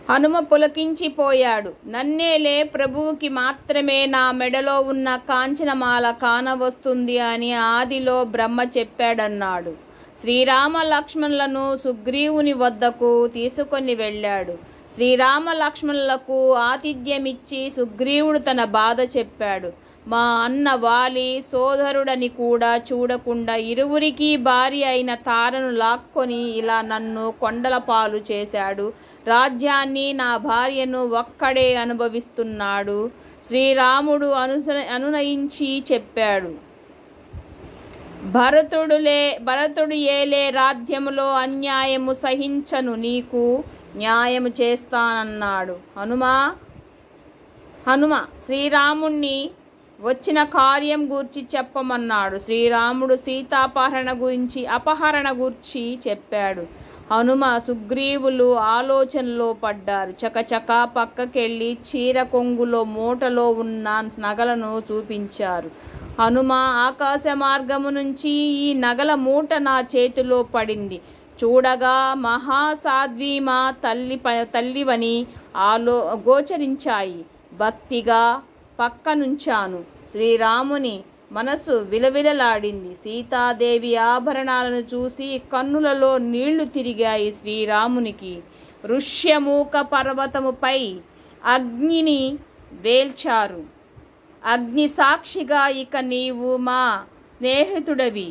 హనుమ పులకించిపోయాడు. నన్నేలే, ప్రభువుకి మాత్రమే నా మెడలో ఉన్న కాంచనమాల కానవస్తుంది అని ఆదిలో బ్రహ్మ చెప్పాడన్నాడు. శ్రీరామ లక్ష్మణులను సుగ్రీవుని వద్దకు తీసుకొని వెళ్ళాడు. శ్రీరామ లక్ష్మణులకు ఆతిథ్యమిచ్చి సుగ్రీవుడు తన బాధ చెప్పాడు. మా అన్న వాలి సోదరుడని కూడా చూడకుండా ఇరువురికి భార్య అయిన తారను లాక్కొని ఇలా నన్ను కొండల పాలు చేశాడు. రాజ్యాన్ని, నా భార్యను ఒక్కడే అనుభవిస్తున్నాడు. శ్రీరాముడు అనునయించి చెప్పాడు. భరతుడు ఏలే రాజ్యములో అన్యాయము సహించను, నీకు న్యాయము చేస్తానన్నాడు. హనుమ శ్రీరాముణ్ణి వచ్చిన కార్యం గూర్చి చెప్పమన్నాడు. శ్రీరాముడు అపహరణ గూర్చి చెప్పాడు. హనుమ సుగ్రీవులు ఆలోచనలో పడ్డారు. చకచకా పక్కకెళ్ళి చీర కొంగులో మూటలో ఉన్న నగలను చూపించారు. హనుమ, ఆకాశ మార్గము నుంచి ఈ నగల మూట నా చేతిలో పడింది. చూడగా మహాసాధ్వీమా తల్లివని గోచరించాయి. భక్తిగా పక్కనుంచాను. శ్రీరాముని మనసు విలవిలలాడింది. సీతాదేవి ఆభరణాలను చూసి కన్నులలో నీళ్లు తిరిగాయి శ్రీరామునికి. ఋష్యమూక పర్వతముపై అగ్నిని వేల్చారు. అగ్ని సాక్షిగా, ఇక నీవు మా స్నేహితుడవి.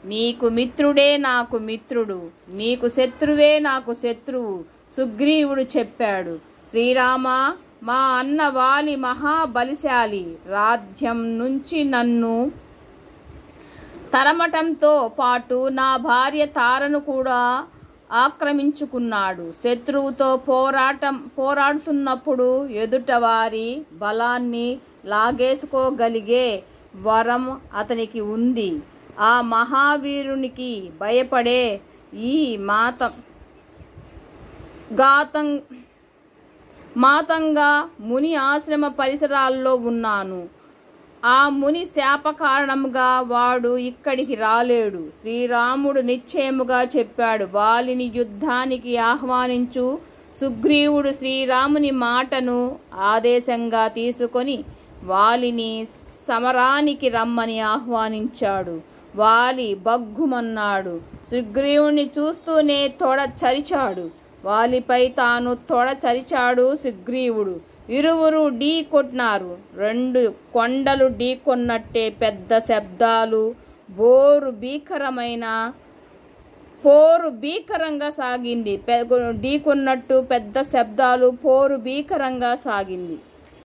నీకు మిత్రుడే నాకు మిత్రుడు, నీకు శత్రువే నాకు శత్రువు సుగ్రీవుడు చెప్పాడు. శ్రీరామ, మా అన్న వాలి మహాబలిశాలి. రాజ్యం నుంచి నన్ను తరమటంతో పాటు నా భార్య తారను కూడా ఆక్రమించుకున్నాడు. శత్రువుతో పోరాడుతున్నప్పుడు ఎదుట వారి బలాన్ని లాగేసుకోగలిగే వరం అతనికి ఉంది. ఆ మహావీరునికి భయపడే ఈ మాతంగా ముని ఆశ్రమ పరిసరాల్లో ఉన్నాను. ఆ ముని శాప కారణంగా వాడు ఇక్కడికి రాలేడు. శ్రీరాముడు నిశ్చయముగా చెప్పాడు. వాలిని యుద్ధానికి ఆహ్వానించు. సుగ్రీవుడు శ్రీరాముని మాటను ఆదేశంగా తీసుకొని వాలిని సమరానికి రమ్మని ఆహ్వానించాడు. వాలి బగ్గుమన్నాడు. సుగ్రీవుని చూస్తూనే తొడ చరిచాడు. వాలిపై తాను తొడ చరిచాడు సుగ్రీవుడు. ఇరువురు ఢీ కొట్టినారు. రెండు కొండలు ఢీ కొన్నట్టే పెద్ద శబ్దాలు, పోరు భీకరంగా సాగింది. ఢీ కొన్నట్టు పెద్ద శబ్దాలు, పోరు భీకరంగా సాగింది.